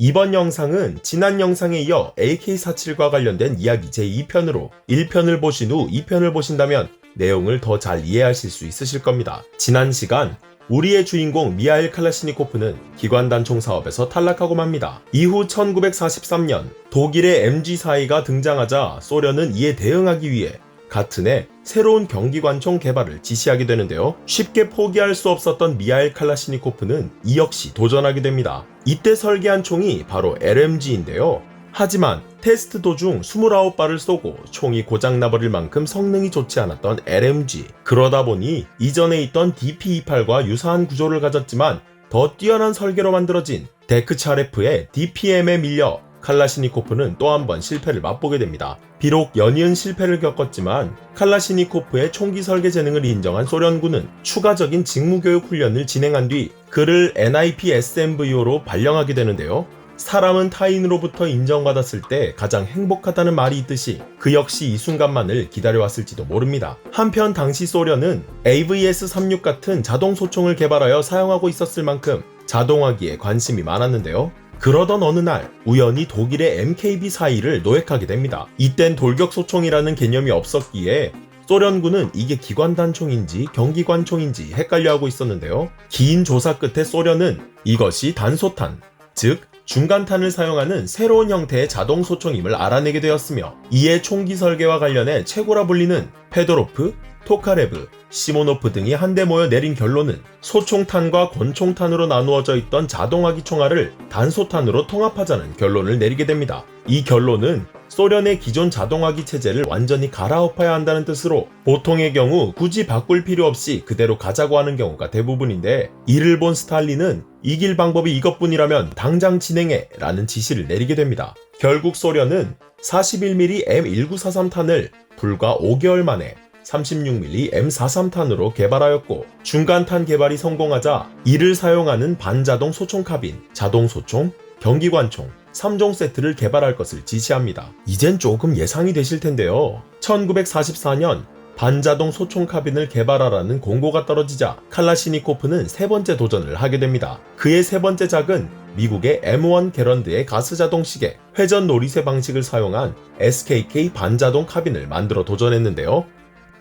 이번 영상은 지난 영상에 이어 AK-47과 관련된 이야기 제2편으로 1편을 보신 후 2편을 보신다면 내용을 더 잘 이해하실 수 있으실 겁니다. 지난 시간 우리의 주인공 미하일 칼라시니코프는 기관단총 사업에서 탈락하고 맙니다. 이후 1943년 독일의 MG42가 등장하자 소련은 이에 대응하기 위해 같은 해 새로운 경기관총 개발을 지시하게 되는데요. 쉽게 포기할 수 없었던 미하일 칼라시니코프는 이 역시 도전하게 됩니다. 이때 설계한 총이 바로 LMG인데요. 하지만 테스트 도중 29발을 쏘고 총이 고장나버릴 만큼 성능이 좋지 않았던 LMG. 그러다 보니 이전에 있던 DP-28과 유사한 구조를 가졌지만 더 뛰어난 설계로 만들어진 데크차레프의 DPM에 밀려 칼라시니코프는 또 한 번 실패를 맛보게 됩니다. 비록 연이은 실패를 겪었지만 칼라시니코프의 총기 설계 재능을 인정한 소련군은 추가적인 직무교육 훈련을 진행한 뒤 그를 NIP-SMVO로 발령하게 되는데요. 사람은 타인으로부터 인정받았을 때 가장 행복하다는 말이 있듯이 그 역시 이 순간만을 기다려왔을지도 모릅니다. 한편 당시 소련은 AVS-36 같은 자동 소총을 개발하여 사용하고 있었을 만큼 자동화기에 관심이 많았는데요. 그러던 어느 날 우연히 독일의 MKB-42를 노획하게 됩니다. 이땐 돌격소총이라는 개념이 없었기에 소련군은 이게 기관단총인지 경기관총인지 헷갈려하고 있었는데요. 긴 조사 끝에 소련은 이것이 단소탄, 즉 중간탄을 사용하는 새로운 형태의 자동소총임을 알아내게 되었으며 이에 총기 설계와 관련해 최고라 불리는 페도로프, 토카레브, 시모노프 등이 한데 모여 내린 결론은 소총탄과 권총탄으로 나누어져 있던 자동화기 총알을 단소탄으로 통합하자는 결론을 내리게 됩니다. 이 결론은 소련의 기존 자동화기 체제를 완전히 갈아엎어야 한다는 뜻으로 보통의 경우 굳이 바꿀 필요 없이 그대로 가자고 하는 경우가 대부분인데 이를 본 스탈린은 이길 방법이 이것뿐이라면 당장 진행해 라는 지시를 내리게 됩니다. 결국 소련은 41mm M1943탄을 불과 5개월 만에 36mm M43탄으로 개발하였고 중간탄 개발이 성공하자 이를 사용하는 반자동 소총 카빈, 자동 소총, 경기관총 3종 세트를 개발할 것을 지시합니다. 이젠 조금 예상이 되실 텐데요. 1944년 반자동 소총 카빈을 개발하라는 공고가 떨어지자 칼라시니코프는 세 번째 도전을 하게 됩니다. 그의 세 번째 작은 미국의 M1 게런드의 가스자동 시계, 회전 노리쇠 방식을 사용한 SKK 반자동 카빈을 만들어 도전했는데요.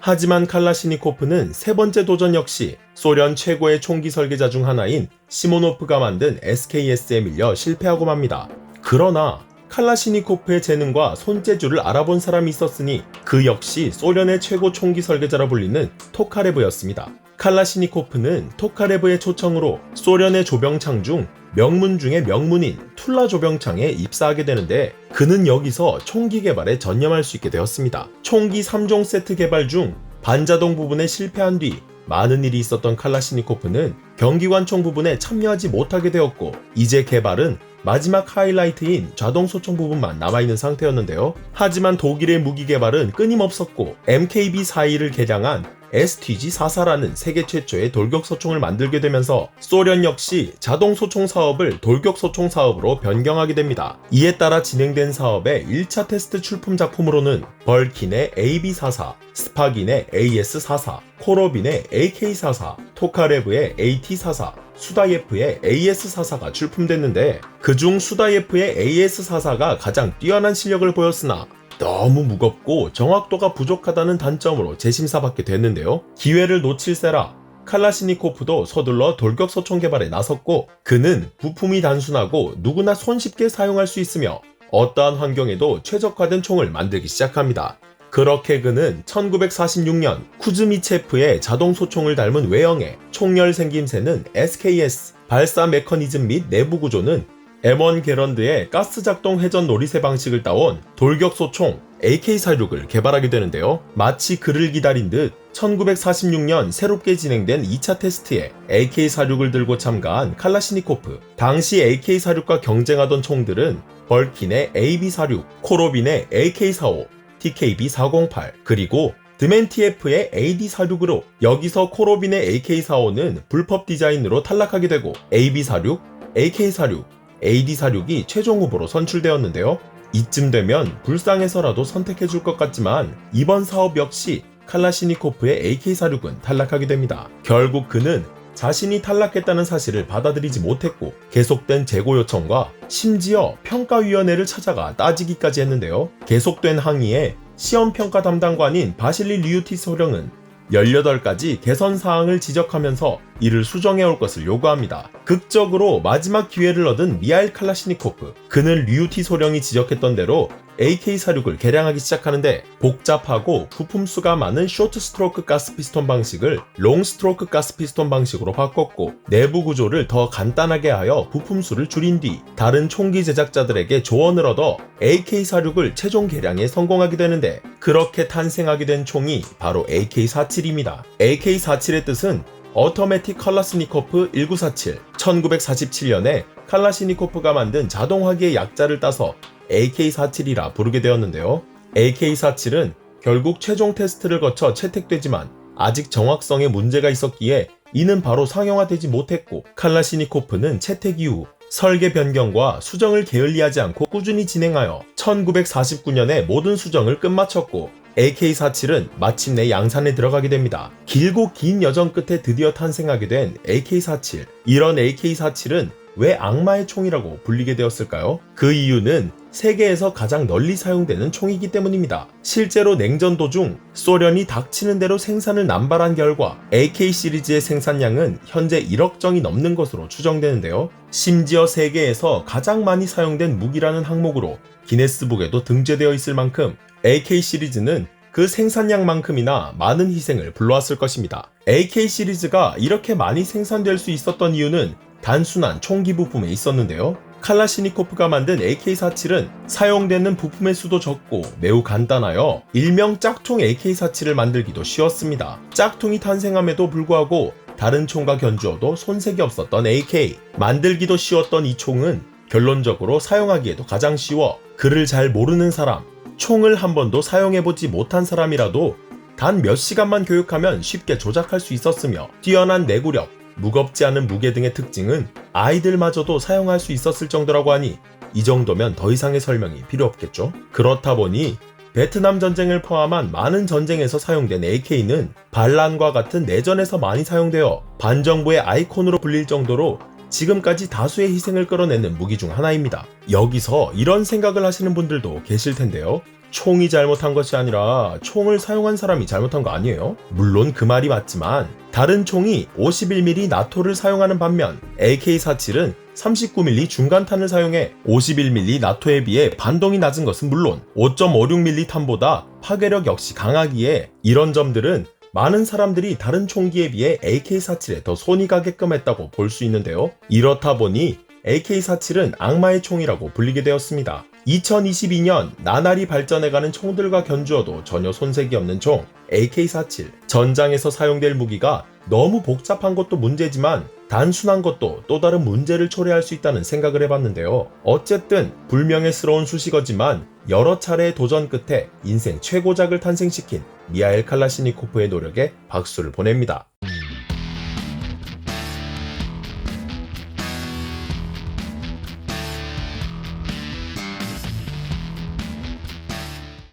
하지만 칼라시니코프는 세 번째 도전 역시 소련 최고의 총기 설계자 중 하나인 시모노프가 만든 SKS에 밀려 실패하고 맙니다. 그러나 칼라시니코프의 재능과 손재주를 알아본 사람이 있었으니 그 역시 소련의 최고 총기 설계자라 불리는 토카레브였습니다. 칼라시니코프는 토카레브의 초청으로 소련의 조병창 중 명문 중의 명문인 툴라 조병창에 입사하게 되는데 그는 여기서 총기 개발에 전념할 수 있게 되었습니다. 총기 3종 세트 개발 중 반자동 부분에 실패한 뒤 많은 일이 있었던 칼라시니코프는 경기관총 부분에 참여하지 못하게 되었고 이제 개발은 마지막 하이라이트인 자동소총 부분만 남아있는 상태였는데요. 하지만 독일의 무기 개발은 끊임없었고 MKB-42를 개량한 STG-44라는 세계 최초의 돌격소총을 만들게 되면서 소련 역시 자동소총 사업을 돌격소총 사업으로 변경하게 됩니다. 이에 따라 진행된 사업의 1차 테스트 출품 작품으로는 벌킨의 AB-44, 스파긴의 AS-44, 코로빈의 AK-44, 토카레브의 AT-44, 수다예프의 AS-44가 출품됐는데 그중 수다예프의 AS-44가 가장 뛰어난 실력을 보였으나 너무 무겁고 정확도가 부족하다는 단점으로 재심사받게 됐는데요. 기회를 놓칠세라 칼라시니코프도 서둘러 돌격소총 개발에 나섰고 그는 부품이 단순하고 누구나 손쉽게 사용할 수 있으며 어떠한 환경에도 최적화된 총을 만들기 시작합니다. 그렇게 그는 1946년 쿠즈미체프의 자동소총을 닮은 외형에 총열 생김새는 SKS, 발사 메커니즘 및 내부 구조는 M1 게런드의 가스작동 회전 노리쇠 방식을 따온 돌격소총 AK-46을 개발하게 되는데요. 마치 그를 기다린 듯 1946년 새롭게 진행된 2차 테스트에 AK-46을 들고 참가한 칼라시니코프. 당시 AK-46과 경쟁하던 총들은 벌킨의 AB-46, 코로빈의 AK-45, TKB-408, 그리고 드멘티에프의 AD-46으로 여기서 코로빈의 AK-45는 불법 디자인으로 탈락하게 되고 AB-46, AK-46, AD-46이 최종 후보로 선출되었는데요. 이쯤 되면 불쌍해서라도 선택해줄 것 같지만 이번 사업 역시 칼라시니코프의 AK-46은 탈락하게 됩니다. 결국 그는 자신이 탈락했다는 사실을 받아들이지 못했고 계속된 재고 요청과 심지어 평가위원회를 찾아가 따지기까지 했는데요. 계속된 항의에 시험평가 담당관인 바실리 류티 소령은 18가지 개선 사항을 지적하면서 이를 수정해 올 것을 요구합니다. 극적으로 마지막 기회를 얻은 미하일 칼라시니코프. 그는 류티 소령이 지적했던 대로 AK-46을 개량하기 시작하는데 복잡하고 부품 수가 많은 쇼트 스트로크 가스 피스톤 방식을 롱 스트로크 가스 피스톤 방식으로 바꿨고 내부 구조를 더 간단하게 하여 부품 수를 줄인 뒤 다른 총기 제작자들에게 조언을 얻어 AK-46을 최종 개량에 성공하게 되는데 그렇게 탄생하게 된 총이 바로 AK-47입니다. AK-47의 뜻은 어토매틱 칼라시니코프 1947, 1947년에 칼라시니코프가 만든 자동화기의 약자를 따서 AK-47이라 부르게 되었는데요. AK-47은 결국 최종 테스트를 거쳐 채택되지만 아직 정확성에 문제가 있었기에 이는 바로 상용화되지 못했고 칼라시니코프는 채택 이후 설계 변경과 수정을 게을리하지 않고 꾸준히 진행하여 1949년에 모든 수정을 끝마쳤고 AK-47은 마침내 양산에 들어가게 됩니다. 길고 긴 여정 끝에 드디어 탄생하게 된 AK-47. 이런 AK-47은 왜 악마의 총이라고 불리게 되었을까요? 그 이유는 세계에서 가장 널리 사용되는 총이기 때문입니다. 실제로 냉전 도중 소련이 닥치는 대로 생산을 남발한 결과 AK 시리즈의 생산량은 현재 1억 정이 넘는 것으로 추정되는데요. 심지어 세계에서 가장 많이 사용된 무기라는 항목으로 기네스북에도 등재되어 있을 만큼 AK 시리즈는 그 생산량만큼이나 많은 희생을 불러왔을 것입니다. AK 시리즈가 이렇게 많이 생산될 수 있었던 이유는 단순한 총기 부품에 있었는데요. 칼라시니코프가 만든 AK-47은 사용되는 부품의 수도 적고 매우 간단하여 일명 짝퉁 AK-47을 만들기도 쉬웠습니다. 짝퉁이 탄생함에도 불구하고 다른 총과 견주어도 손색이 없었던 AK. 만들기도 쉬웠던 이 총은 결론적으로 사용하기에도 가장 쉬워 그를 잘 모르는 사람, 총을 한 번도 사용해보지 못한 사람이라도 단 몇 시간만 교육하면 쉽게 조작할 수 있었으며 뛰어난 내구력, 무겁지 않은 무게 등의 특징은 아이들마저도 사용할 수 있었을 정도라고 하니 이 정도면 더 이상의 설명이 필요 없겠죠. 그렇다 보니 베트남 전쟁을 포함한 많은 전쟁에서 사용된 AK는 반란과 같은 내전에서 많이 사용되어 반정부의 아이콘으로 불릴 정도로 지금까지 다수의 희생을 끌어내는 무기 중 하나입니다. 여기서 이런 생각을 하시는 분들도 계실 텐데요. 총이 잘못한 것이 아니라 총을 사용한 사람이 잘못한 거 아니에요? 물론 그 말이 맞지만 다른 총이 51mm 나토를 사용하는 반면 AK-47은 39mm 중간탄을 사용해 51mm 나토에 비해 반동이 낮은 것은 물론 5.56mm 탄보다 파괴력 역시 강하기에 이런 점들은 많은 사람들이 다른 총기에 비해 AK-47에 더 손이 가게끔 했다고 볼 수 있는데요. 이렇다 보니 AK-47은 악마의 총이라고 불리게 되었습니다. 2022년 나날이 발전해가는 총들과 견주어도 전혀 손색이 없는 총 AK-47. 전장에서 사용될 무기가 너무 복잡한 것도 문제지만 단순한 것도 또 다른 문제를 초래할 수 있다는 생각을 해봤는데요. 어쨌든 불명예스러운 수식어지만 여러 차례의 도전 끝에 인생 최고작을 탄생시킨 미하일 칼라시니코프의 노력에 박수를 보냅니다.